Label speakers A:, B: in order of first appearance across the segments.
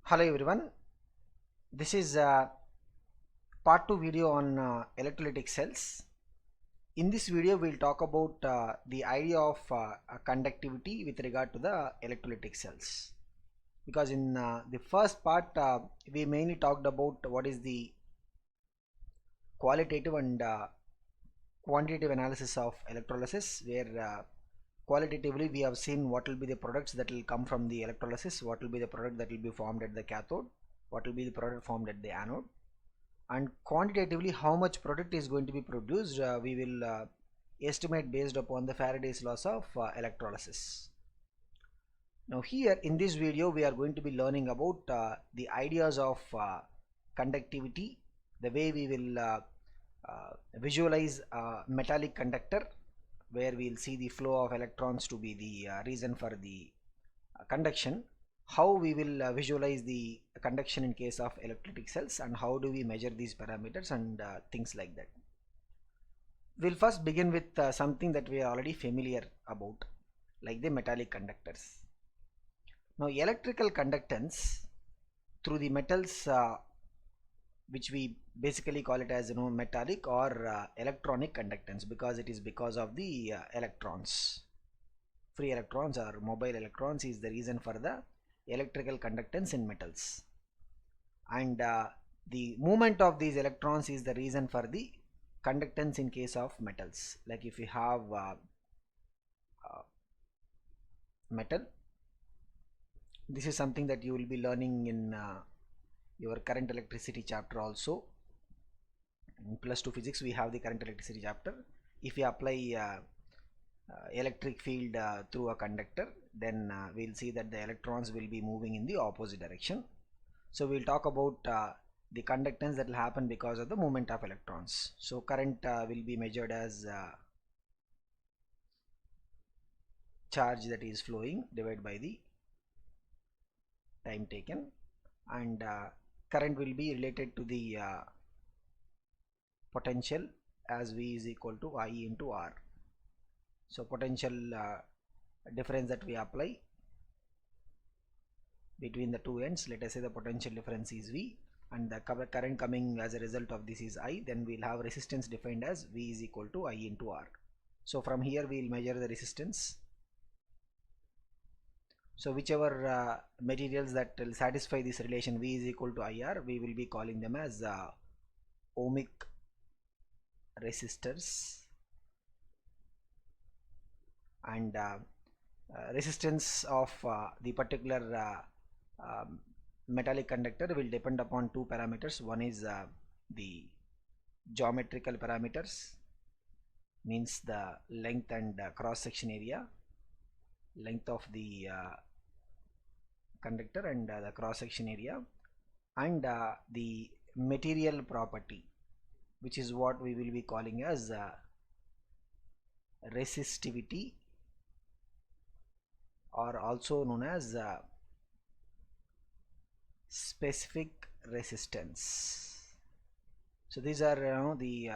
A: Hello everyone, this is part 2 video on electrolytic cells. In this video we'll talk about the idea of conductivity with regard to the electrolytic cells, because in the first part we mainly talked about what is the qualitative and quantitative analysis of electrolysis, where qualitatively we have seen what will be the products that will come from the electrolysis, what will be the product that will be formed at the cathode, what will be the product formed at the anode, and quantitatively how much product is going to be produced we will estimate based upon the Faraday's laws of electrolysis. Now here in this video we are going to be learning about the ideas of conductivity, the way we will visualize a metallic conductor where we will see the flow of electrons to be the reason for the conduction, how we will visualize the conduction in case of electrolytic cells, and how do we measure these parameters and things like that. We'll first begin with something that we are already familiar about, like the metallic conductors. Now electrical conductance through the metals, which we basically call it as metallic or electronic conductance, because it is because of the electrons, free electrons or mobile electrons is the reason for the electrical conductance in metals, and the movement of these electrons is the reason for the conductance in case of metals. Like if you have metal, this is something that you will be learning in your current electricity chapter also. In +2 physics we have the current electricity chapter. If you apply electric field through a conductor, then we'll see that the electrons will be moving in the opposite direction. So we'll talk about the conductance that will happen because of the movement of electrons. So current will be measured as charge that is flowing divided by the time taken, and current will be related to the potential as V is equal to I into R. So potential difference that we apply between the two ends, let us say the potential difference is V, and the current coming as a result of this is I, then we'll have resistance defined as V is equal to I into R. So from here we'll measure the resistance. So whichever materials that will satisfy this relation V is equal to IR, we will be calling them as ohmic resistors, and resistance of the particular metallic conductor will depend upon two parameters. One is the geometrical parameters, means the length and cross section area, length of the conductor and the cross section area, and the material property, which is what we will be calling as resistivity, or also known as specific resistance. So these are the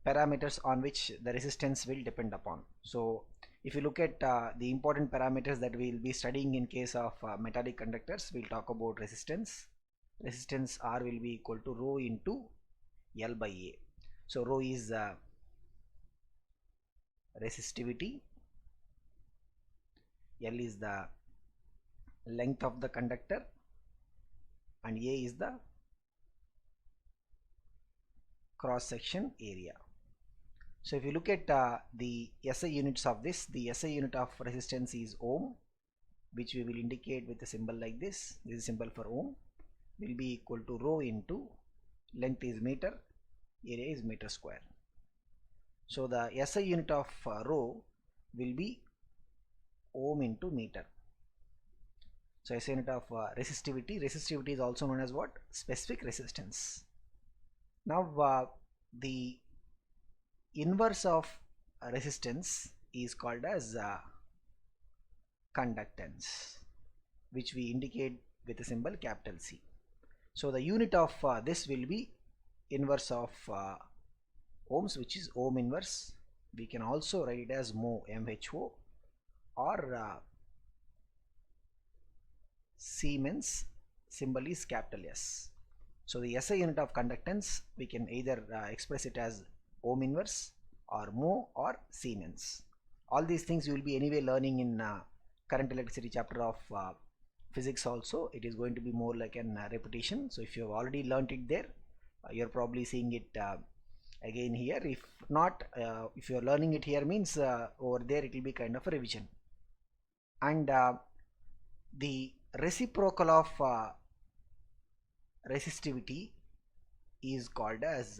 A: parameters on which the resistance will depend upon. So if you look at the important parameters that we will be studying in case of metallic conductors, we'll talk about resistance. Resistance R will be equal to rho into L by A. So rho is resistivity, L is the length of the conductor, and A is the cross section area. So if you look at the SI units of this, the SI unit of resistance is ohm, which we will indicate with a symbol like this. This is symbol for ohm, will be equal to rho into length is meter, area is meter square. So the SI unit of rho will be ohm into meter. So SI unit of resistivity is also known as what? Specific resistance. Now the inverse of resistance is called as conductance, which we indicate with a symbol capital C. So the unit of this will be inverse of ohms, which is ohm inverse. We can also write it as mho, MHO, or Siemens symbol is capital S. So the SI unit of conductance, we can either express it as ohm inverse or mho or Siemens. All these things you will be anyway learning in current electricity chapter of physics also. It is going to be more like an repetition. So if you have already learnt it there, you're probably seeing it again here. If not, if you're learning it here means over there it will be kind of a revision. And the reciprocal of resistivity is called as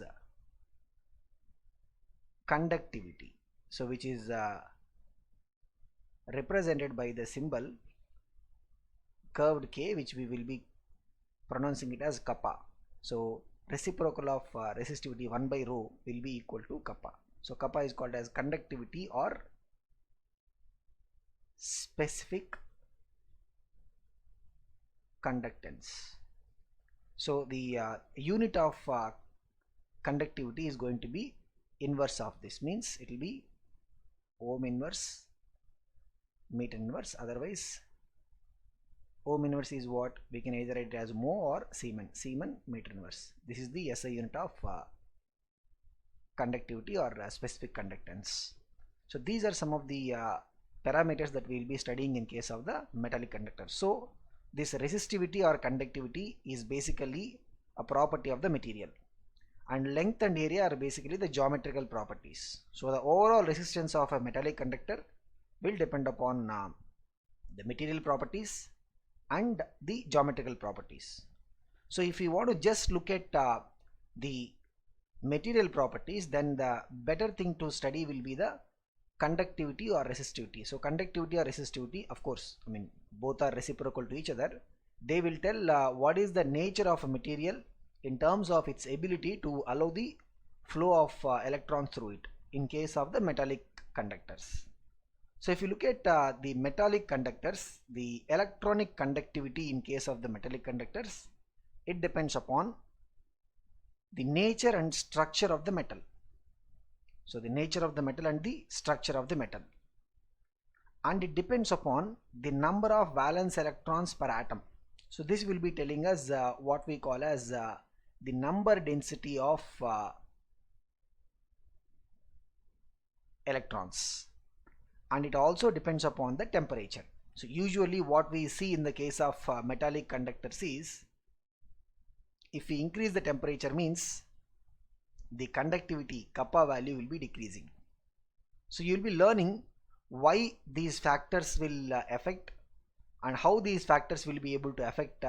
A: conductivity, so which is represented by the symbol curved K, which we will be pronouncing it as kappa. So reciprocal of resistivity 1 by rho will be equal to kappa. So kappa is called as conductivity or specific conductance. So the unit of conductivity is going to be inverse of this, means it will be ohm inverse meter inverse. Otherwise ohm inverse is what we can either write it as mho or Siemens meter inverse. This is the SI unit of conductivity or specific conductance. So these are some of the parameters that we will be studying in case of the metallic conductor. So this resistivity or conductivity is basically a property of the material, and length and area are basically the geometrical properties. So the overall resistance of a metallic conductor will depend upon the material properties and the geometrical properties. So if you want to just look at the material properties, then the better thing to study will be the conductivity or resistivity. So conductivity or resistivity, of course, I mean both are reciprocal to each other. They will tell what is the nature of a material in terms of its ability to allow the flow of electrons through it in case of the metallic conductors. So if you look at the metallic conductors, the electronic conductivity in case of the metallic conductors, it depends upon the nature and structure of the metal. So the nature of the metal and the structure of the metal, and it depends upon the number of valence electrons per atom. So this will be telling us what we call as the number density of electrons, and it also depends upon the temperature. So usually what we see in the case of metallic conductors is, if we increase the temperature means the conductivity kappa value will be decreasing. So you will be learning why these factors will affect and how these factors will be able to affect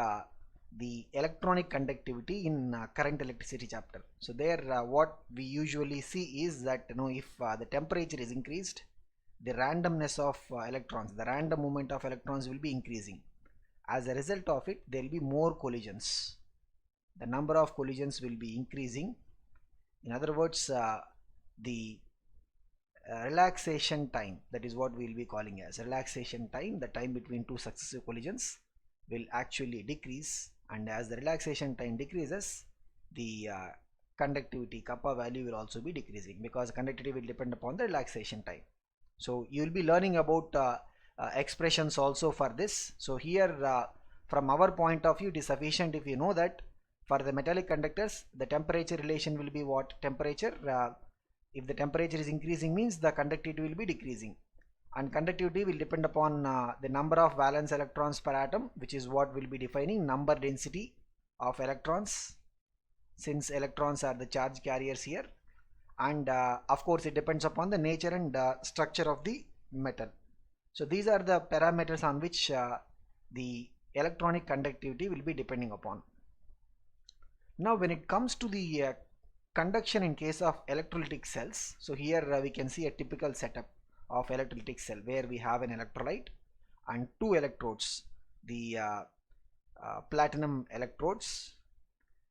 A: the electronic conductivity in current electricity chapter. So there what we usually see is that if the temperature is increased, the randomness of electrons, the random movement of electrons will be increasing. As a result of it, there will be more collisions. The number of collisions will be increasing. In other words, the relaxation time, that is what we will be calling as relaxation time, the time between two successive collisions will actually decrease, and as the relaxation time decreases, the conductivity kappa value will also be decreasing, because conductivity will depend upon the relaxation time. So you will be learning about expressions also for this. So here from our point of view, it is sufficient if you know that for the metallic conductors the temperature relation will be what? Temperature. If the temperature is increasing means the conductivity will be decreasing, and conductivity will depend upon the number of valence electrons per atom, which is what will be defining number density of electrons, since electrons are the charge carriers here. And of course it depends upon the nature and structure of the metal. So these are the parameters on which the electronic conductivity will be depending upon. Now when it comes to the conduction in case of electrolytic cells, so here we can see a typical setup of electrolytic cell where we have an electrolyte and two electrodes, the platinum electrodes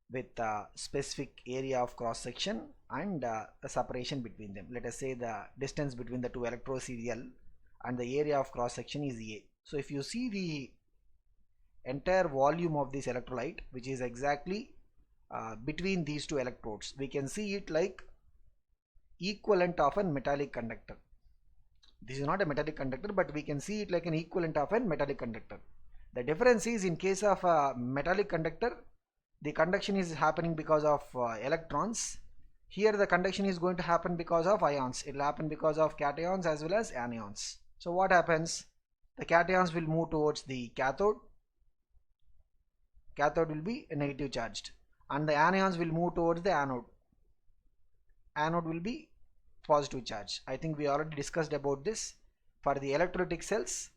A: with specific area of cross section and the separation between them. Let us say the distance between the two electrodes is L and the area of cross section is A. So if you see the entire volume of this electrolyte, which is exactly between these two electrodes, we can see it like equivalent of a metallic conductor. This is not a metallic conductor, but we can see it like an equivalent of a metallic conductor. The difference is, in case of a metallic conductor, the conduction is happening because of electrons. Here the conduction is going to happen because of ions. It will happen because of cations as well as anions. So what happens? The cations will move towards the cathode. Cathode will be negative charged, and the anions will move towards the anode. Anode will be positive charge. I think we already discussed about this. For the electrolytic cells,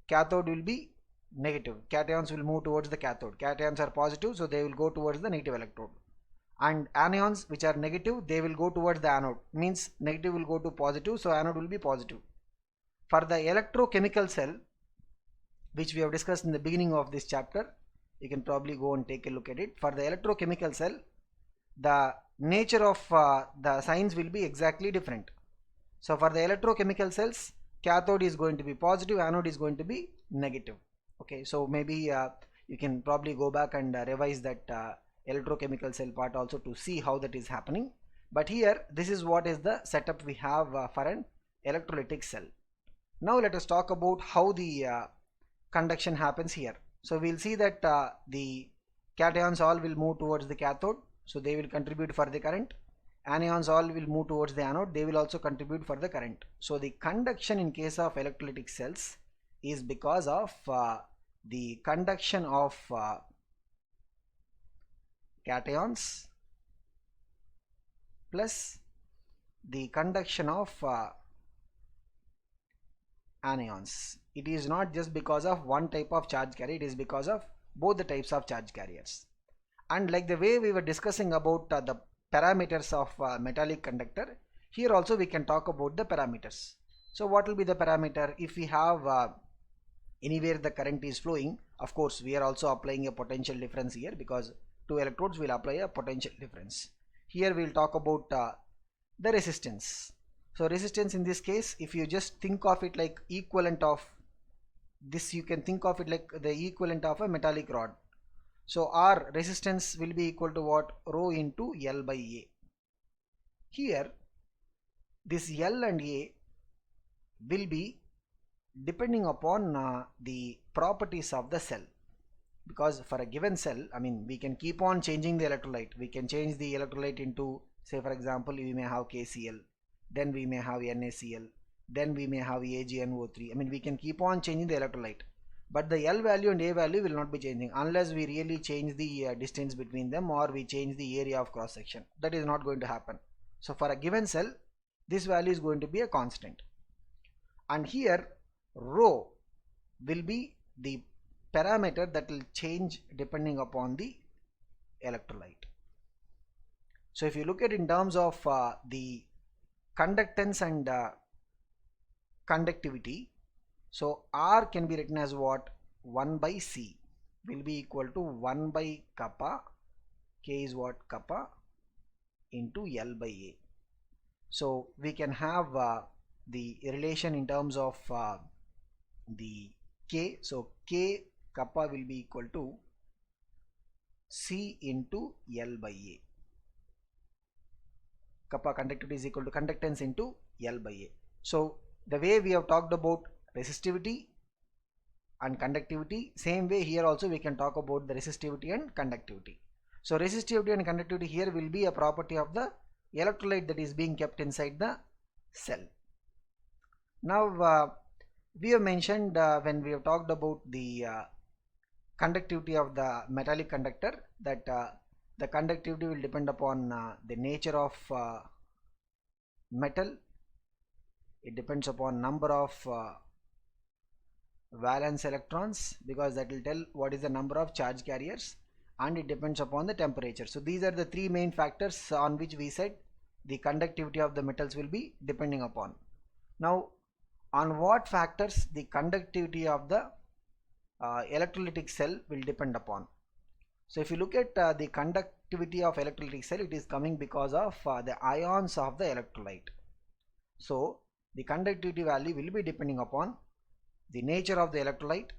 A: cathode will be negative. Cations will move towards the cathode. Cations are positive, so they will go towards the negative electrode. And anions which are negative, they will go towards the anode. Means negative will go to positive, so anode will be positive. For the electrochemical cell, which we have discussed in the beginning of this chapter, you can probably go and take a look at it. For the electrochemical cell, the nature of the signs will be exactly different. So for the electrochemical cells, cathode is going to be positive, anode is going to be negative. Okay, so maybe you can probably go back and revise that electrochemical cell part also to see how that is happening. But here, this is what is the setup we have for an electrolytic cell. Now let us talk about how the conduction happens here. So we'll see that the cations all will move towards the cathode, so they will contribute for the current. Anions all will move towards the anode, they will also contribute for the current. So the conduction in case of electrolytic cells is because of the conduction of cations plus the conduction of anions. It is not just because of one type of charge carrier, it is because of both the types of charge carriers. And like the way we were discussing about the parameters of metallic conductor, here also we can talk about the parameters. So what will be the parameter? If we have anywhere the current is flowing, of course we are also applying a potential difference here, because two electrodes will apply a potential difference. Here we will talk about the resistance. So resistance in this case, if you just think of it like equivalent of this, you can think of it like the equivalent of a metallic rod. So our resistance will be equal to what? Rho into L by A. Here this L and A will be depending upon the properties of the cell, because for a given cell, I mean, we can keep on changing the electrolyte. We can change the electrolyte into, say for example, we may have KCl, then we may have NaCl, then we may have AgNO3. I mean, we can keep on changing the electrolyte, but the L value and A value will not be changing unless we really change the distance between them, or we change the area of cross section. That is not going to happen. So for a given cell, this value is going to be a constant, and here rho will be the parameter that will change depending upon the electrolyte. So if you look at in terms of the conductance and conductivity, so R can be written as what? 1 by C will be equal to 1 by kappa. K is what? Kappa into L by A. So we can have the relation in terms of the K. So K kappa will be equal to C into L by A. Kappa conductivity is equal to conductance into L by A. So the way we have talked about resistivity and conductivity, same way here also we can talk about the resistivity and conductivity. So resistivity and conductivity here will be a property of the electrolyte that is being kept inside the cell. Now we have mentioned when we have talked about the conductivity of the metallic conductor, that the conductivity will depend upon the nature of metal. It depends upon number of valence electrons, because that will tell what is the number of charge carriers, and it depends upon the temperature. So these are the three main factors on which we said the conductivity of the metals will be depending upon. Now on what factors the conductivity of the electrolytic cell will depend upon? So if you look at the conductivity of electrolytic cell, it is coming because of the ions of the electrolyte. So the conductivity value will be depending upon the nature of the electrolyte.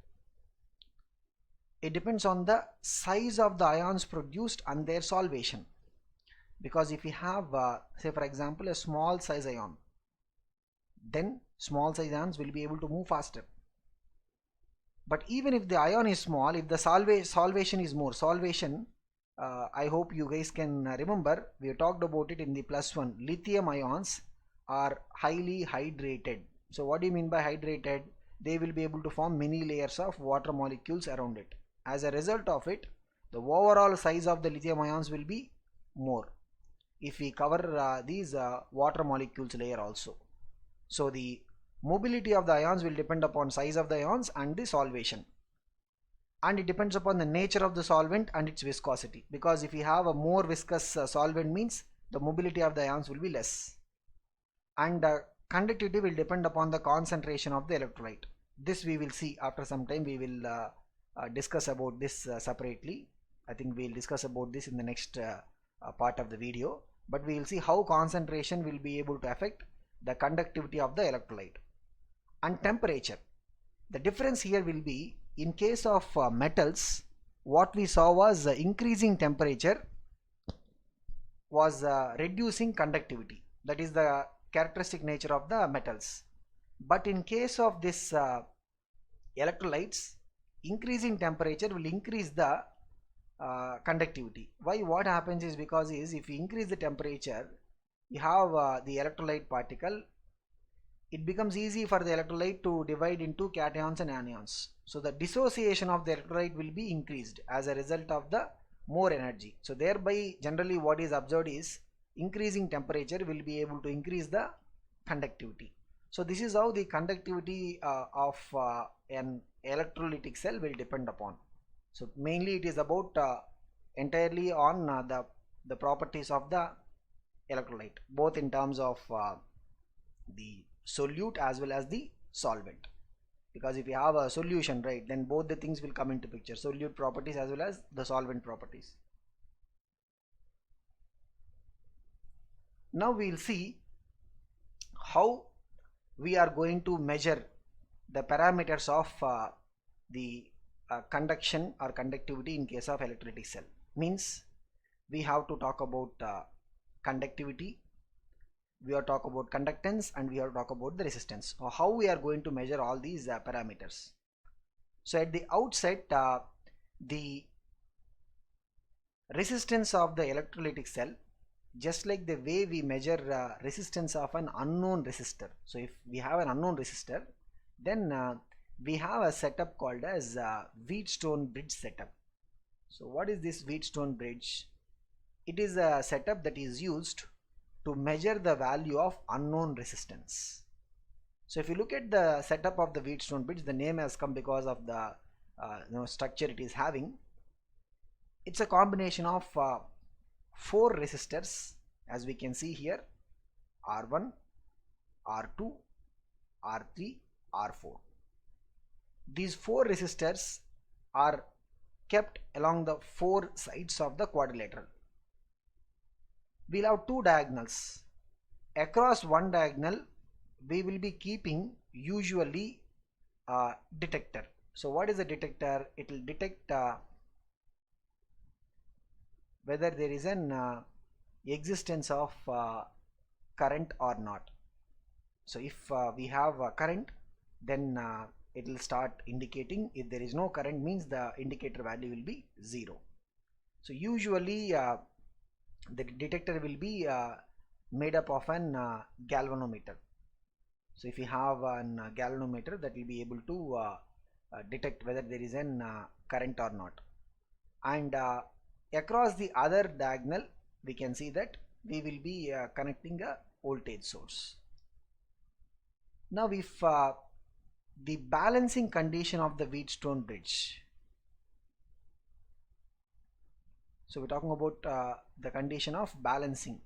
A: It depends on the size of the ions produced and their solvation, because if we have say for example a small size ion, then small size ions will be able to move faster. But even if the ion is small, if the solvation is more, I hope you guys can remember, we talked about it in the +1. Lithium ions are highly hydrated. So what do you mean by hydrated? They will be able to form many layers of water molecules around it. As a result of it, the overall size of the lithium ions will be more if we cover these water molecules layer also. So the mobility of the ions will depend upon size of the ions and the solvation, and it depends upon the nature of the solvent and its viscosity, because if you have a more viscous solvent means the mobility of the ions will be less, and conductivity will depend upon the concentration of the electrolyte. This we will see after some time. We will discuss about this separately. I think we will discuss about this in the next part of the video, but we will see how concentration will be able to affect the conductivity of the electrolyte. And temperature, the difference here will be, in case of metals, what we saw was increasing temperature was reducing conductivity. That is the characteristic nature of the metals. But in case of this electrolytes, increasing temperature will increase the conductivity. Why? What happens is, because if you increase the temperature, you have the electrolyte particle, it becomes easy for the electrolyte to divide into cations and anions. So the dissociation of the electrolyte will be increased as a result of the more energy. So thereby, generally what is observed is, increasing temperature will be able to increase the conductivity. So this is how the conductivity of an electrolytic cell will depend upon. So mainly it is about entirely on the properties of the electrolyte, both in terms of the solute as well as the solvent. Because if you have a solution, right, then both the things will come into picture, solute properties as well as the solvent properties. Now we will see how we are going to measure the parameters of the conduction or conductivity in case of electrolytic cell. Means we have to talk about conductivity, we are talk about conductance, and we are talk about the resistance, or how we are going to measure all these parameters. So at the outset, the resistance of the electrolytic cell, just like the way we measure resistance of an unknown resistor. So if we have an unknown resistor, then we have a setup called as Wheatstone bridge setup. So what is this Wheatstone bridge? It is a setup that is used to measure the value of unknown resistance. So if you look at the setup of the Wheatstone bridge, the name has come because of the structure it is having. It's a combination of 4 resistors, as we can see here: R1, R2, R3, R4. These 4 resistors are kept along the 4 sides of the quadrilateral. We'll have 2 diagonals. Across one diagonal, we will be keeping usually a detector. So what is a detector? It will detect whether there is an existence of current or not. So if we have a current, then it will start indicating. If there is no current, means the indicator value will be 0. So usually the detector will be made up of an galvanometer. So if you have a galvanometer, that will be able to detect whether there is an current or not. And across the other diagonal, we can see that we will be connecting a voltage source. Now if the balancing condition of the Wheatstone bridge, so we're talking about the condition of balancing.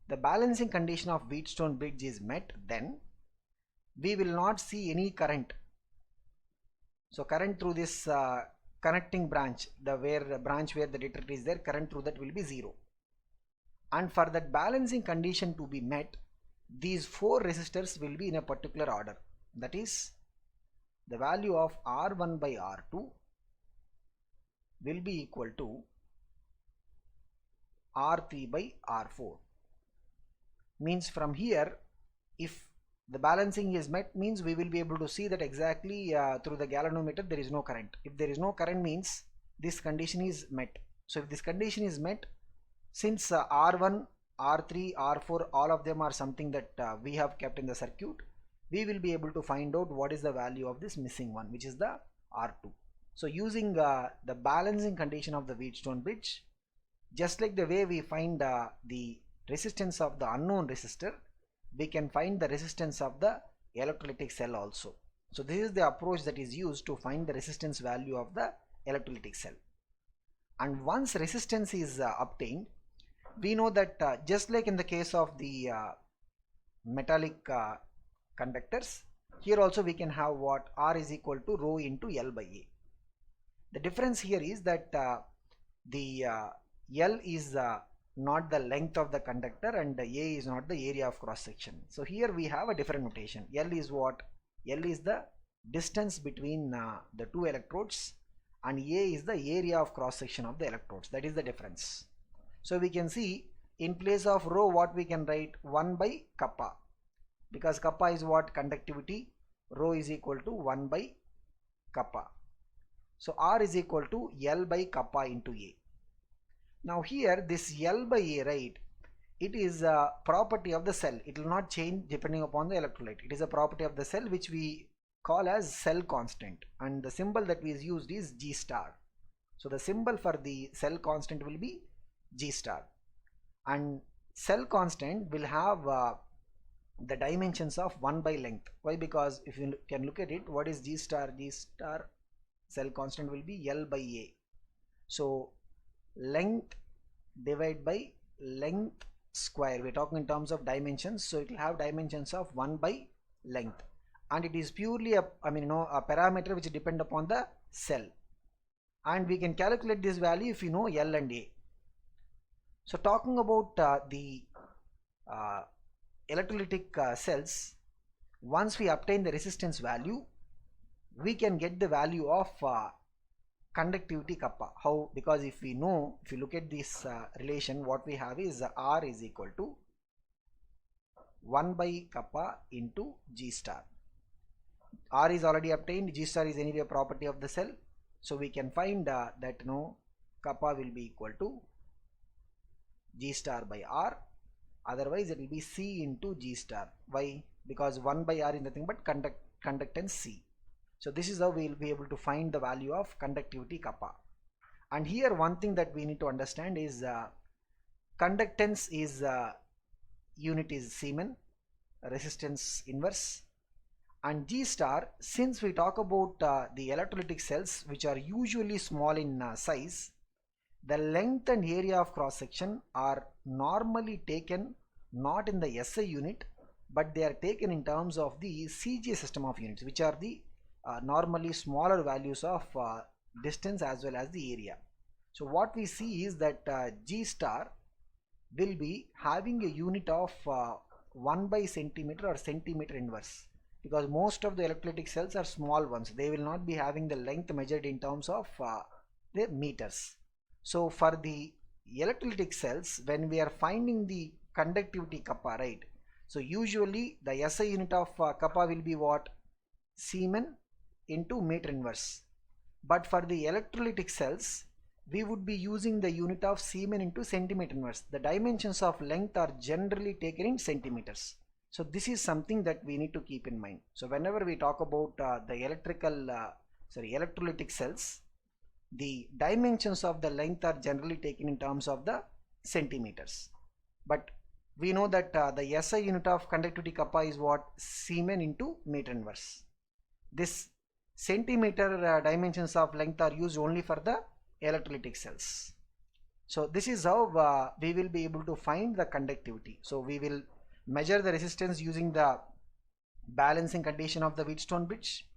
A: The balancing condition of Wheatstone bridge is met, then we will not see any current. So current through this connecting branch, the branch where the detector is there, current through that will be 0. And for that balancing condition to be met, these 4 resistors will be in a particular order. That is, the value of R1 by R2 will be equal to R3 by R4. Means from here, if the balancing is met means we will be able to see that exactly through the galvanometer there is no current. If there is no current means this condition is met. So if this condition is met, since R1, R3, R4 all of them are something that we have kept in the circuit, we will be able to find out what is the value of this missing one, which is the R2. So using the balancing condition of the Wheatstone bridge, just like the way we find the resistance of the unknown resistor, we can find the resistance of the electrolytic cell also. So this is the approach that is used to find the resistance value of the electrolytic cell. And once resistance is obtained, we know that just like in the case of the metallic conductors, here also we can have what R is equal to rho into L by A. The difference here is that the L is not the length of the conductor and A is not the area of cross section. So here we have a different notation. L is what? L is the distance between the two electrodes, and A is the area of cross section of the electrodes. That is the difference. So we can see in place of rho what we can write 1 by kappa, because kappa is what? Conductivity. Rho is equal to 1 by kappa. So R is equal to L by kappa into A. Now here this L by A, right, it is a property of the cell. It will not change depending upon the electrolyte. It is a property of the cell which we call as cell constant, and the symbol that we used is G star. So the symbol for the cell constant will be G star, and cell constant will have the dimensions of 1 by length. Why? Because if you can look at it, what is G star? G star cell constant will be L by A. So length divided by length square, we're talking in terms of dimensions, so it will have dimensions of 1 by length, and it is purely a parameter which depend upon the cell, and we can calculate this value if you know L and A. So talking about the electrolytic cells, once we obtain the resistance value, we can get the value of conductivity kappa. How? Because if you look at this relation, what we have is R is equal to 1 by kappa into G star. R is already obtained, G star is anyway a property of the cell, so we can find that kappa will be equal to G star by R, otherwise it will be C into G star. Why? Because 1 by R is nothing but conductance C. So this is how we will be able to find the value of conductivity kappa. And here one thing that we need to understand is conductance is unit is Siemens, resistance inverse, and G star, since we talk about the electrolytic cells which are usually small in size, the length and area of cross section are normally taken not in the SI unit, but they are taken in terms of the CGS system of units, which are the normally smaller values of distance as well as the area. So what we see is that G star will be having a unit of 1 by centimeter or centimeter inverse, because most of the electrolytic cells are small ones. They will not be having the length measured in terms of the meters. So for the electrolytic cells, when we are finding the conductivity kappa, right, so usually the SI unit of kappa will be what? Siemens into meter inverse. But for the electrolytic cells, we would be using the unit of Siemens into centimeter inverse. The dimensions of length are generally taken in centimeters. So this is something that we need to keep in mind. So whenever we talk about the electrolytic cells, the dimensions of the length are generally taken in terms of the centimeters. But we know that the SI unit of conductivity kappa is what? Siemens into meter inverse. This centimeter dimensions of length are used only for the electrolytic cells. So this is how we will be able to find the conductivity. So we will measure the resistance using the balancing condition of the Wheatstone bridge.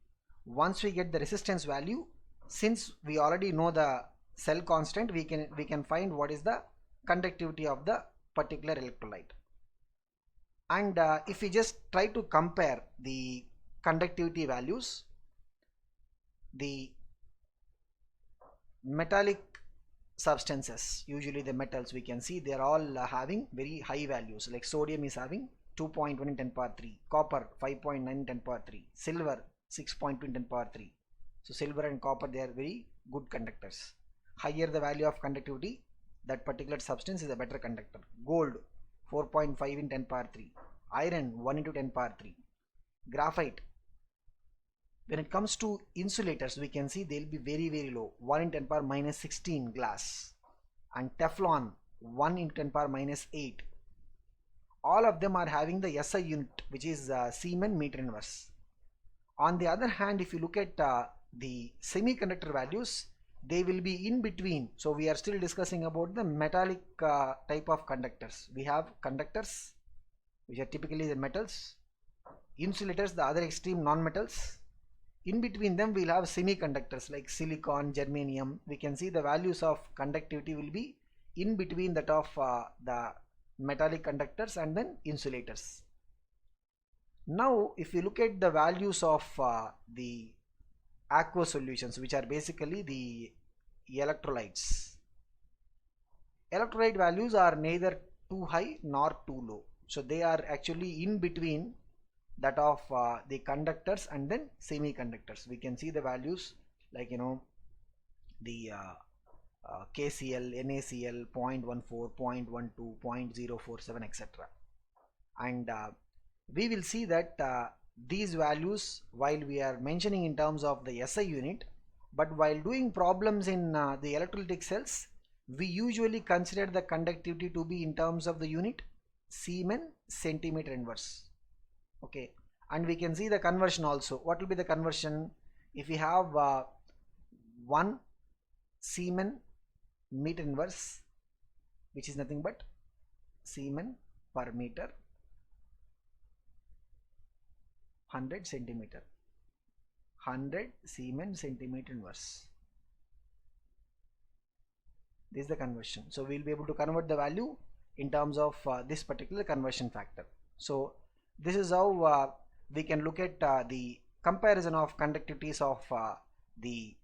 A: Once we get the resistance value, since we already know the cell constant, we can find what is the conductivity of the particular electrolyte. And if we just try to compare the conductivity values, the metallic substances, usually the metals, we can see they are all having very high values. Like sodium is having 2.1 in 10 power 3, copper 5.9 in 10 power 3, silver 6.2 in 10 power 3. So silver and copper, they are very good conductors. Higher the value of conductivity, that particular substance is a better conductor. Gold 4.5 in 10 power 3, iron 1 into 10 power 3, graphite. When it comes to insulators, we can see they'll be very low, 1 in 10 power minus 16 glass, and Teflon 1 in 10 power minus 8. All of them are having the SI unit, which is Siemens meter inverse. On the other hand, if you look at the semiconductor values, they will be in between. So we are still discussing about the metallic type of conductors. We have conductors, which are typically the metals, insulators, the other extreme non-metals. In between them, we'll have semiconductors like silicon, germanium. We can see the values of conductivity will be in between that of the metallic conductors and then insulators. Now, if you look at the values of the aqueous solutions, which are basically the electrolytes, electrolyte values are neither too high nor too low. So they are actually in between that of the conductors and then semiconductors. We can see the values like, the KCl, NaCl 0.14, 0.12, 0.047, etc. And we will see that these values, while we are mentioning in terms of the SI unit, but while doing problems in the electrolytic cells, we usually consider the conductivity to be in terms of the unit Siemens centimeter inverse. Okay, and we can see the conversion also. What will be the conversion? If we have 1 Siemens meter inverse, which is nothing but Siemens per meter 100 centimeter, 100 Siemens centimeter inverse. This is the conversion. So we will be able to convert the value in terms of this particular conversion factor. So this is how we can look at the comparison of conductivities of the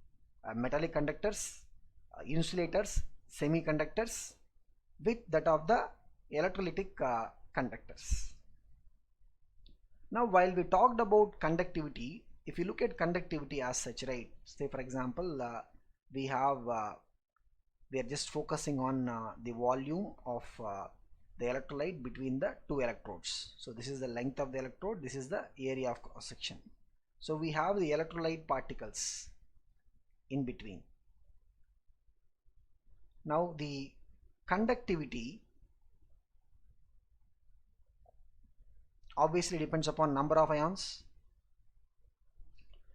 A: metallic conductors, insulators, semiconductors with that of the electrolytic conductors. Now, while we talked about conductivity, if you look at conductivity as such, right, say for example, we are just focusing on the volume of the electrolyte between the two electrodes. So this is the length of the electrode, this is the area of cross section. So we have the electrolyte particles in between. Now the conductivity obviously depends upon number of ions,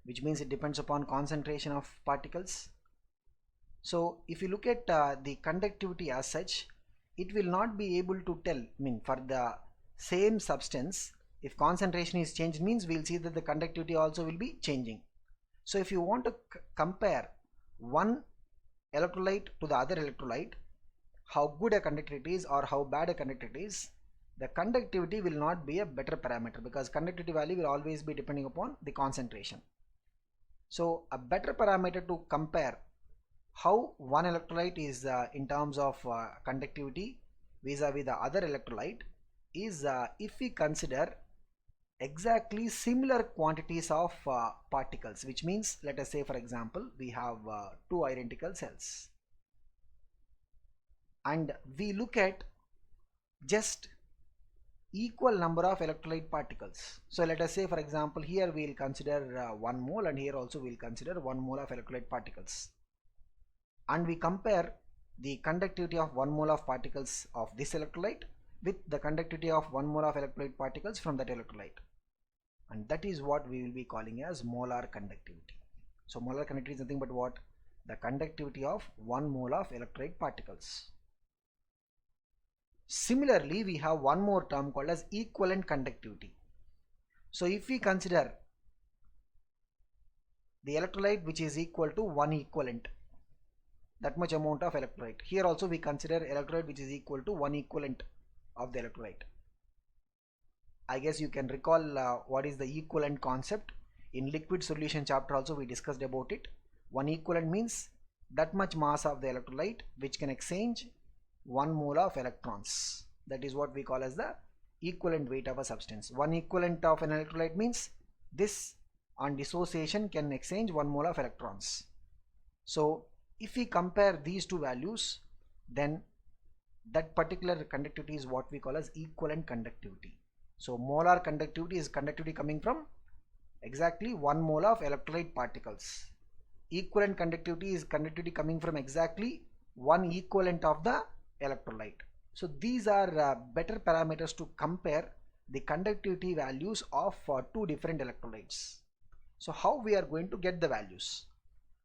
A: which means it depends upon concentration of particles. So if you look at the conductivity as such, it will not be able to tell, for the same substance, if concentration is changed, means we'll see that the conductivity also will be changing. So if you want to compare one electrolyte to the other electrolyte, how good a conductor it is or how bad a conductor it is, the conductivity will not be a better parameter, because conductivity value will always be depending upon the concentration. So a better parameter to compare how one electrolyte is in terms of conductivity vis-a-vis the other electrolyte is if we consider exactly similar quantities of particles, which means, let us say for example, we have two identical cells and we look at just equal number of electrolyte particles. So let us say for example, here we will consider 1 mole and here also we will consider 1 mole of electrolyte particles, and we compare the conductivity of 1 mole of particles of this electrolyte with the conductivity of 1 mole of electrolyte particles from that electrolyte, and that is what we will be calling as molar conductivity. So molar conductivity is nothing but what? The conductivity of 1 mole of electrolyte particles. Similarly, we have one more term called as equivalent conductivity. So if we consider the electrolyte which is equal to 1 equivalent, that much amount of electrolyte, here also we consider electrolyte which is equal to 1 equivalent of the electrolyte. I guess you can recall what is the equivalent concept. In liquid solution chapter also we discussed about it. 1 equivalent means that much mass of the electrolyte which can exchange 1 mole of electrons. That is what we call as the equivalent weight of a substance. 1 equivalent of an electrolyte means this on dissociation can exchange 1 mole of electrons. So if we compare these two values, then that particular conductivity is what we call as equivalent conductivity. So molar conductivity is conductivity coming from exactly 1 mole of electrolyte particles. Equivalent conductivity is conductivity coming from exactly 1 equivalent of the electrolyte. So these are better parameters to compare the conductivity values of two different electrolytes. So how we are going to get the values?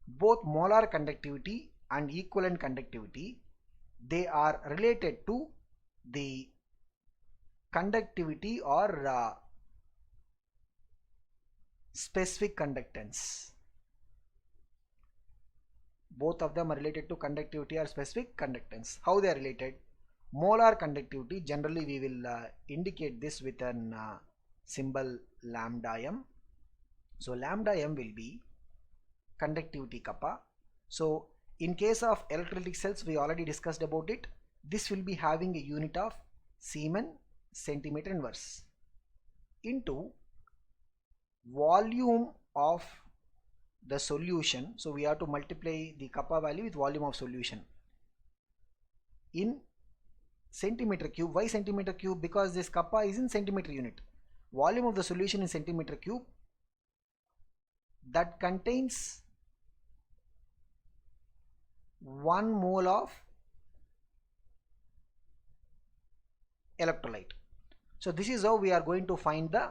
A: Both molar conductivity and equivalent conductivity, they are related to the conductivity or specific conductance. Both of them are related to conductivity or specific conductance. How they are related? Molar conductivity, generally we will indicate this with an symbol lambda m. So lambda m will be conductivity kappa. So in case of electrolytic cells, we already discussed about it. This will be having a unit of Siemens centimeter inverse into volume of the solution. So we have to multiply the kappa value with volume of solution in centimeter cube. Why centimeter cube? Because this kappa is in centimeter unit. Volume of the solution in centimeter cube that contains 1 mole of electrolyte. So this is how we are going to find the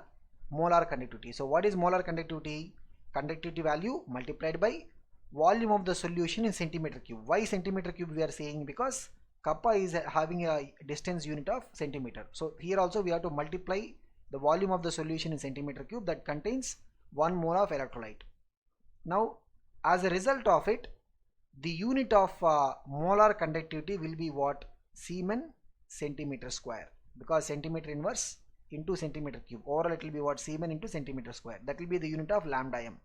A: molar conductivity. So what is molar conductivity? Conductivity value multiplied by volume of the solution in centimeter cube. Why centimeter cube we are saying? Because kappa is having a distance unit of centimeter. So here also we have to multiply the volume of the solution in centimeter cube that contains 1 mole of electrolyte. Now as a result of it, the unit of molar conductivity will be what? Siemens centimeter square, because centimeter inverse into centimeter cube. Overall it will be what? Siemens into centimeter square. That will be the unit of lambda m.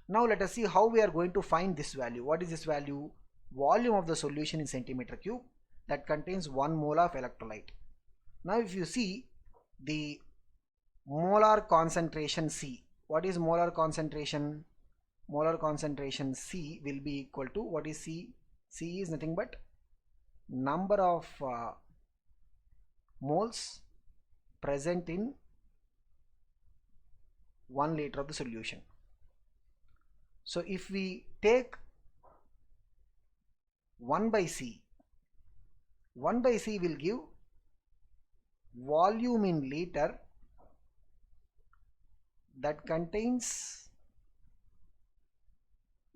A: Now let us see how we are going to find this value. What is this value? Volume of the solution in centimeter cube that contains 1 mole of electrolyte. Now if you see the molar concentration C, what is molar concentration? Molar concentration C will be equal to, what is C? C is nothing but number of moles present in 1 liter of the solution. So if we take 1 by C, 1 by C will give volume in liter that contains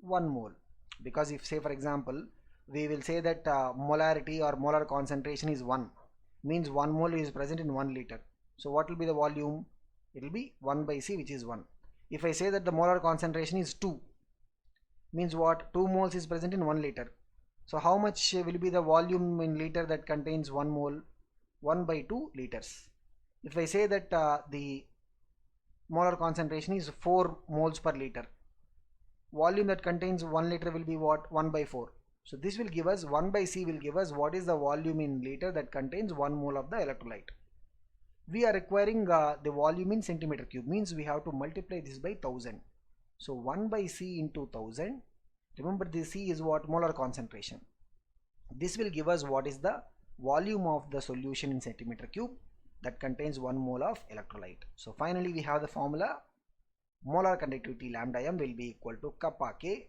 A: 1 mole. Because if, say for example, we will say that molarity or molar concentration is 1, means 1 mole is present in 1 liter. So what will be the volume? It will be 1 by C, which is 1. If I say that the molar concentration is 2, means what? 2 moles is present in 1 liter. So how much will be the volume in liter that contains 1 mole? 1 by 2 liters. If I say that the molar concentration is 4 moles per liter, volume that contains 1 liter will be what? 1 by 4. So this will give us, 1 by C will give us what is the volume in liter that contains 1 mole of the electrolyte. We are requiring the volume in centimeter cube, means we have to multiply this by 1000. So 1 by C into 1000. Remember the C is what? Molar concentration. This will give us what is the volume of the solution in centimeter cube that contains 1 mole of electrolyte. So finally we have the formula. Molar conductivity lambda m will be equal to kappa K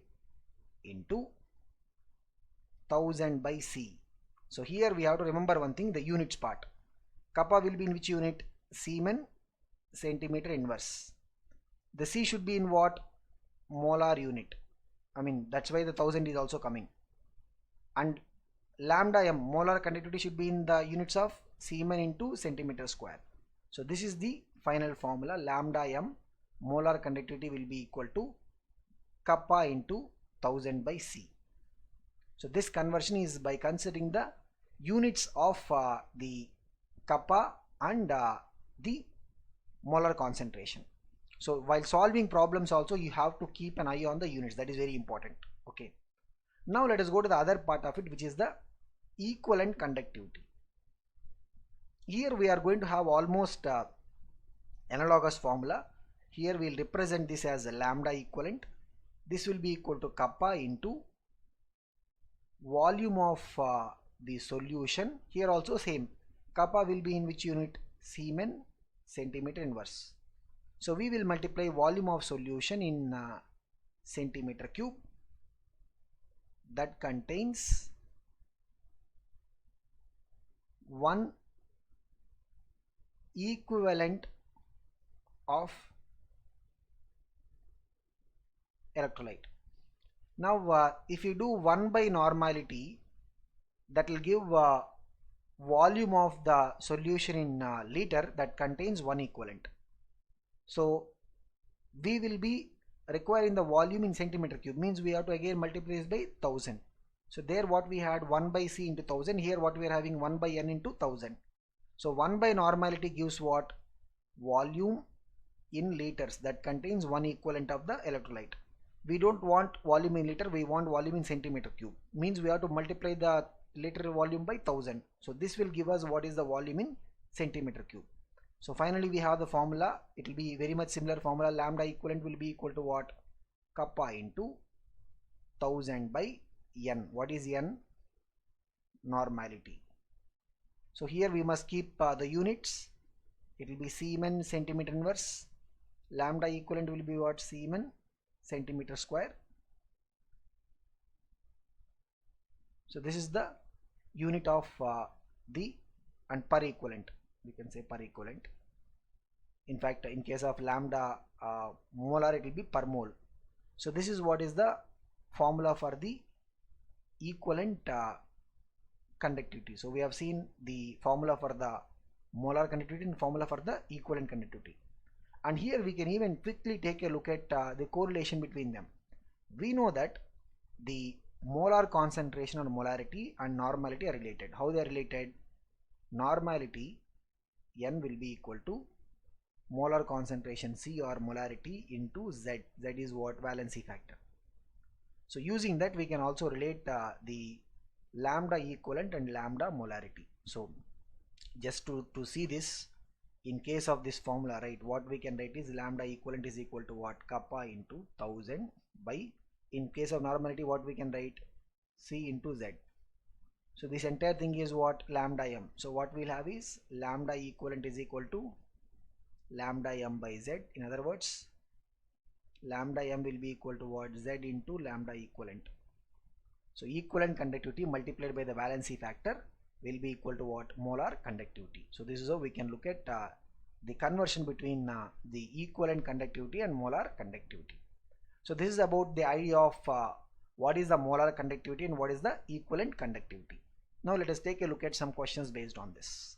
A: into 1000 by C. So here we have to remember one thing, the units part. Kappa will be in which unit? Siemens centimeter inverse. The C should be in what? Molar unit. I mean, that's why the 1000 is also coming. And lambda m, molar conductivity, should be in the units of Siemens into centimeter square. So this is the final formula. Lambda m, molar conductivity, will be equal to kappa into 1000 by C. So this conversion is by considering the units of the kappa and the molar concentration. So while solving problems also, you have to keep an eye on the units. That is very important. Okay. Now let us go to the other part of it, which is the equivalent conductivity. here we are going to have almost analogous formula. Here we will represent this as a lambda equivalent. This will be equal to kappa into volume of the solution. Here also same, kappa will be in which unit? Siemens centimeter inverse. So we will multiply volume of solution in centimeter cube, that contains 1 equivalent of electrolyte. Now if you do 1 by normality, that will give volume of the solution in liter, that contains 1 equivalent. So we will be requiring the volume in centimeter cube, means we have to again multiply this by 1000. So there what we had 1 by C into 1000, here what we are having 1 by N into 1000. So 1 by normality gives what? Volume in liters, that contains 1 equivalent of the electrolyte. We don't want volume in liter, we want volume in centimeter cube, means we have to multiply the liter volume by 1000. So this will give us what is the volume in centimeter cube. So finally we have the formula. It will be very much similar formula. Lambda equivalent will be equal to what? Kappa into 1000 by N. What is N? Normality. So here we must keep the units. It will be Siemens centimeter inverse. Lambda equivalent will be what? Siemens centimeter square. So this is the unit of the, and per equivalent, we can say per equivalent. In fact, in case of lambda molar, it will be per mole. So this is what is the formula for the equivalent conductivity. So we have seen the formula for the molar conductivity and formula for the equivalent conductivity. And here we can even quickly take a look at the correlation between them. We know that the molar concentration or molarity and normality are related. How they are related? Normality N will be equal to molar concentration C or molarity into Z. Z is what? Valency factor. So using that we can also relate the lambda equivalent and lambda molarity. So just to see this, in case of this formula, right, what we can write is lambda equivalent is equal to what? Kappa into 1000 by, in case of normality, what we can write? C into Z. So this entire thing is what? Lambda m. So what we'll have is lambda equivalent is equal to lambda m by Z. In other words, lambda m will be equal to what? Z into lambda equivalent. So equivalent conductivity multiplied by the valency factor will be equal to what? Molar conductivity. So this is how we can look at the conversion between the equivalent conductivity and molar conductivity. So this is about the idea of what is the molar conductivity and what is the equivalent conductivity. Now let us take a look at some questions based on this.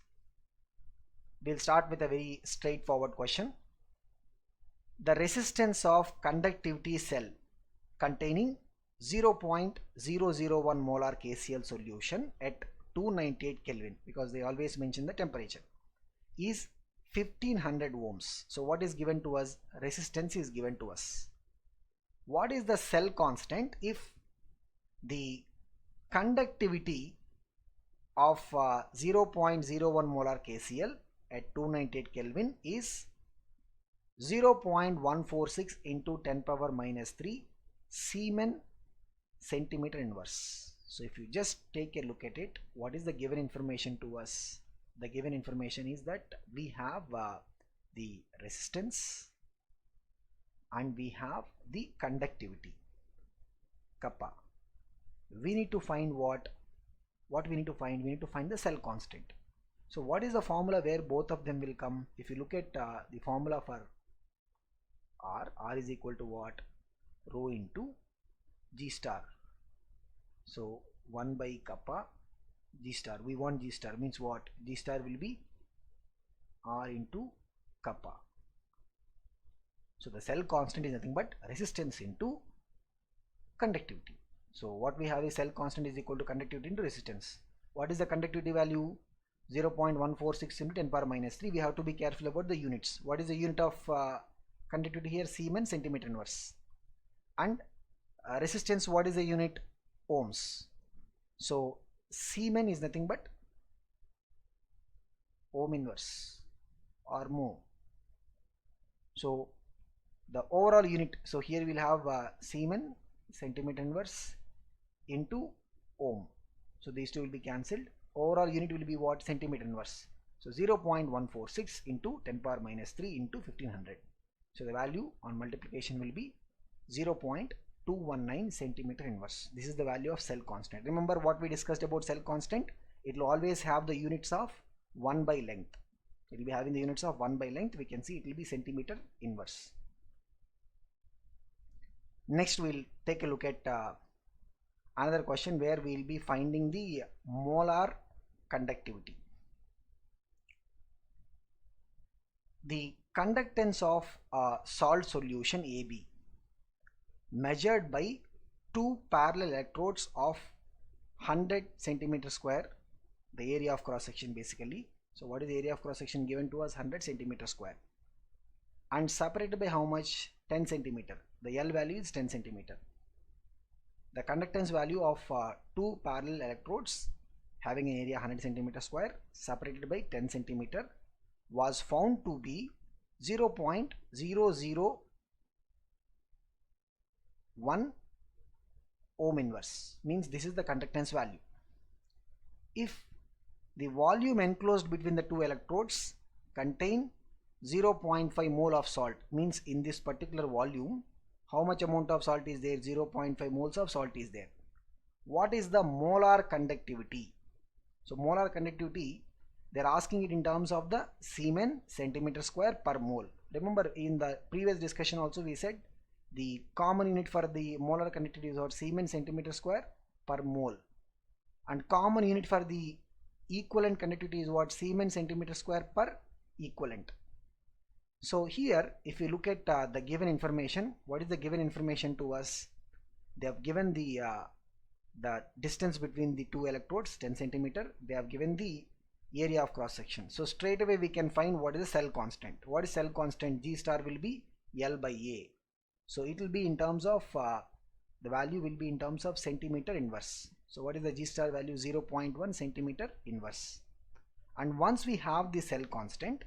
A: We'll start with a very straightforward question. The resistance of conductivity cell containing 0.001 molar KCl solution at 298 Kelvin, because they always mention the temperature, is 1500 ohms. So what is given to us? Resistance is given to us. What is the cell constant if the conductivity of 0.01 molar KCl at 298 Kelvin is 0.146 into 10 power minus 3 Siemens centimeter inverse. So if you just take a look at it, what is the given information to us? The given information is that we have the resistance and we have the conductivity, kappa. We need to find what we need to find? We need to find the cell constant. So what is the formula where both of them will come? If you look at the formula for R is equal to what? Rho into G star. So 1 by kappa G star. We want G star, means what? G star will be R into kappa. So the cell constant is nothing but resistance into conductivity. So what we have is cell constant is equal to conductivity into resistance. What is the conductivity value? 0.146 into 10 power minus 3. We have to be careful about the units. What is the unit of conductivity here? Siemens centimeter inverse. And resistance, what is the unit? Ohms. So Siemens is nothing but ohm inverse or mho. So the overall unit, so here we'll have Siemens centimeter inverse into ohm. So these two will be cancelled. Overall unit will be what? Centimeter inverse. So 0.146 into 10 power minus 3 into 1500. So the value on multiplication will be 0.219 centimeter inverse. This is the value of cell constant. Remember what we discussed about cell constant? It will always have the units of 1 by length. It will be having the units of 1 by length. We can see it will be centimeter inverse. Next we'll take a look at another question where we will be finding the molar conductivity. The conductance of a salt solution AB measured by two parallel electrodes of 100 centimeter square, the area of cross section basically. So what is the area of cross section given to us? 100 centimeter square, and separated by how much? 10 centimeter. The L value is 10 centimeter. The conductance value of two parallel electrodes having an area 100 centimeter square separated by 10 centimeter was found to be 0.0001 ohm inverse. Means this is the conductance value. If the volume enclosed between the two electrodes contain 0.5 mole of salt, means in this particular volume how much amount of salt is there? 0.5 moles of salt is there. What is the molar conductivity? So molar conductivity, they are asking it in terms of the Siemens centimeter square per mole. Remember in the previous discussion also we said the common unit for the molar conductivity is what? Siemens centimeter square per mole, and common unit for the equivalent conductivity is what? Siemens centimeter square per equivalent. So here if you look at the given information, what is the given information to us? They have given the distance between the two electrodes 10 centimeter. They have given the area of cross section. So straight away we can find what is the cell constant. What is cell constant? G star will be L by A. So it will be in terms of the value will be in terms of centimeter inverse. So what is the G star value? 0.1 centimeter inverse. And once we have the cell constant,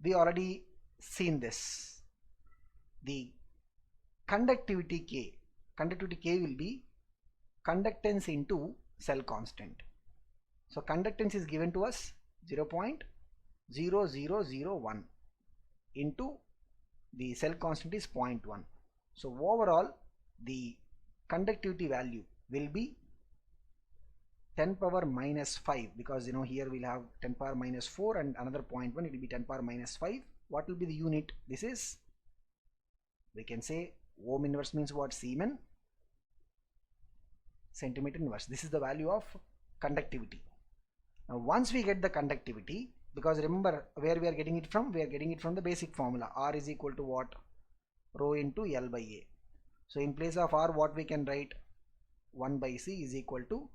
A: we already seen this. The conductivity K will be conductance into cell constant. So conductance is given to us 0.0001 into the cell constant is 0.1. So overall the conductivity value will be 10 power minus 5, because you know here we'll have 10 power minus 4 and another 0.1, it will be 10 power minus 5. What will be the unit? This is, we can say ohm inverse means what? Siemens centimeter inverse. This is the value of conductivity. Now once we get the conductivity, because remember where we are getting it from? We are getting it from the basic formula. R is equal to what? Rho into L by A. So in place of R, what we can write? 1 by C is equal to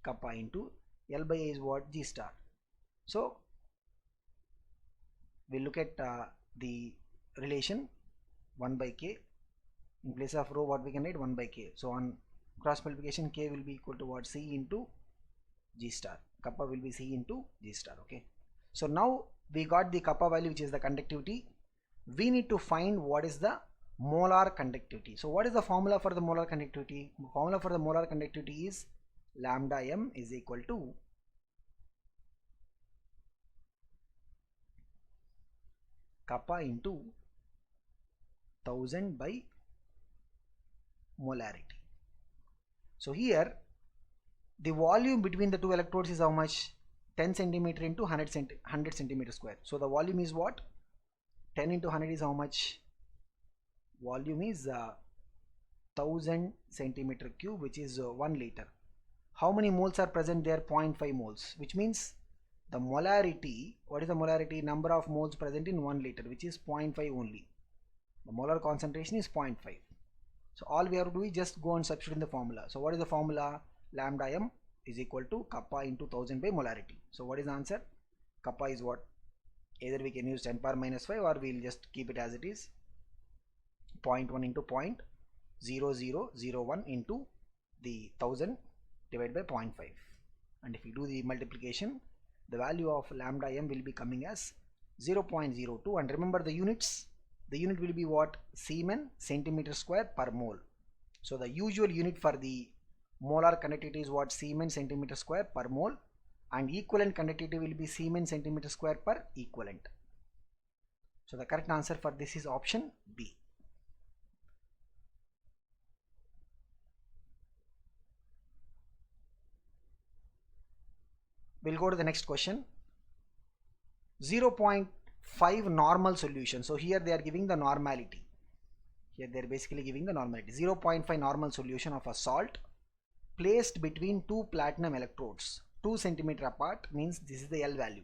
A: kappa into L by A is what? G star. So we look at the relation 1 by K. In place of rho, what we can write? 1 by K. So on cross multiplication, K will be equal to what? C into G star. Kappa will be C into G star. Okay. So now we got the kappa value, which is the conductivity. We need to find what is the molar conductivity. So what is the formula for the molar conductivity? Formula for the molar conductivity is lambda m is equal to kappa into 1000 by molarity. So here the volume between the two electrodes is how much? 10 centimeter into 100 centimeter square. So the volume is what? 10 into 100 is how much? Volume is 1000 centimeter cube, which is 1 liter. How many moles are present there? 0.5 moles, which means the molarity, what is the molarity? Number of moles present in 1 liter, which is 0.5 only. The molar concentration is 0.5. So all we have to do is just go and substitute in the formula. So what is the formula? Lambda m is equal to kappa into 1000 by molarity. So what is the answer? Kappa is what? Either we can use 10 power minus 5 or we'll just keep it as it is. 0.1 into 0.0001 into the 1000 divided by 0.5. And if you do the multiplication, the value of lambda m will be coming as 0.02, and remember the units. The unit will be what? Siemens centimeter square per mole. So the usual unit for the molar conductivity is what? Siemens centimeter square per mole, and equivalent conductivity will be Siemens centimeter square per equivalent. So the correct answer for this is option B. We'll go to the next question. 0.5 normal solution. So here they are giving the normality. Here they are basically giving the normality. 0.5 normal solution of a salt placed between two platinum electrodes 2 centimeter apart, means this is the L value,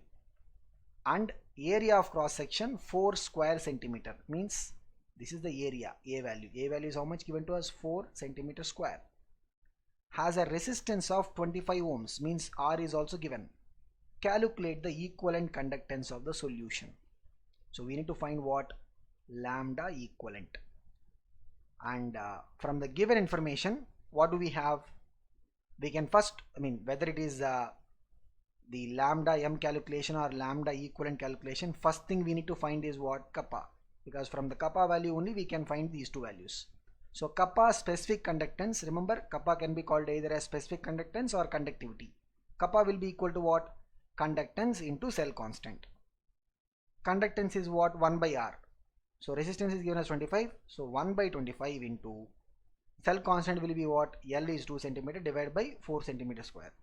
A: and area of cross section 4 square centimeter, means this is the area, A value. A value is how much given to us? 4 centimeter square. Has a resistance of 25 ohms, means R is also given. Calculate the equivalent conductance of the solution. So we need to find what? Lambda equivalent. And from the given information, what do we have? We can first, whether it is the lambda m calculation or lambda equivalent calculation, first thing we need to find is what? Kappa, because from the kappa value only we can find these two values. So kappa specific conductance, remember kappa can be called either as specific conductance or conductivity. Kappa will be equal to what? Conductance into cell constant. Conductance is what? 1 by R. So resistance is given as 25, so 1 by 25 into cell constant will be what? L is 2 centimeter divided by 4 centimeter square.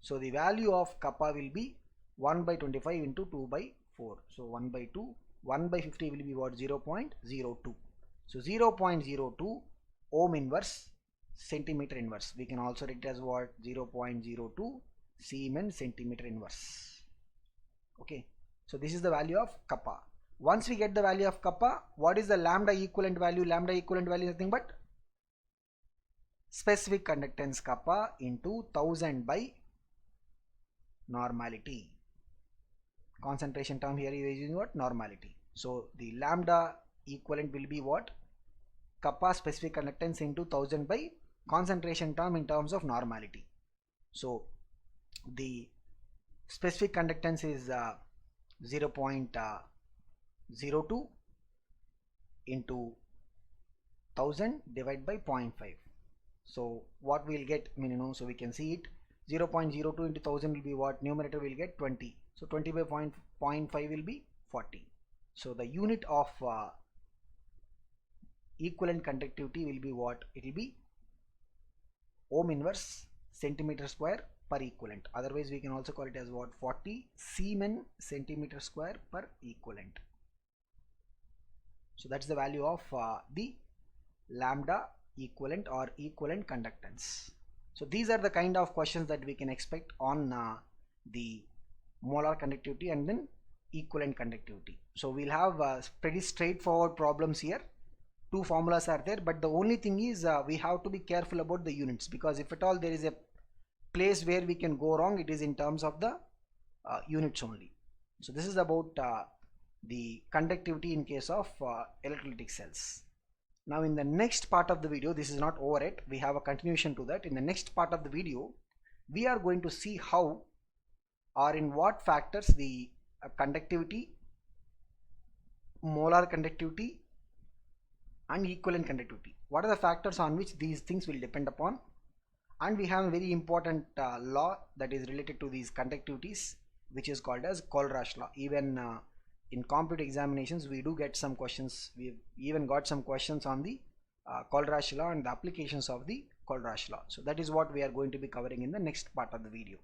A: So the value of kappa will be 1 by 25 into 2 by 4. So 1 by 2, 1 by 50 will be what? 0.02. So 0.02 ohm inverse centimeter inverse. We can also write it as what? 0.02 Siemens centimeter inverse. Okay. So this is the value of kappa. Once we get the value of kappa, what is the lambda equivalent value? Lambda equivalent value is nothing but specific conductance kappa into 1000 by normality. Concentration term here is using what? Normality. So the lambda equivalent will be what? Kappa specific conductance into 1000 by concentration term in terms of normality. So the specific conductance is 0.02 into 1000 divided by 0.5. So what we'll get, so we can see it, 0.02 into 1000 will be what? Numerator will get 20. So 20 by 0.5 will be 40. So the unit of equivalent conductivity will be what? It will be ohm inverse centimeter square per equivalent. Otherwise we can also call it as what? 40 Siemens centimeter square per equivalent. So that's the value of the lambda equivalent or equivalent conductance. So these are the kind of questions that we can expect on the molar conductivity and then equivalent conductivity. So we'll have pretty straightforward problems here. Two formulas are there, but the only thing is we have to be careful about the units, because if at all there is a place where we can go wrong, it is in terms of the units only. So this is about the conductivity in case of electrolytic cells. Now in the next part of the video, this is not over yet, we have a continuation to that. In the next part of the video, we are going to see how or in what factors the conductivity, molar conductivity and equivalent conductivity, what are the factors on which these things will depend upon. And we have a very important law that is related to these conductivities, which is called as Kohlrausch law. Even in competitive examinations we do get some questions. We've even got some questions on the Kohlrausch law and the applications of the Kohlrausch law. So that is what we are going to be covering in the next part of the video.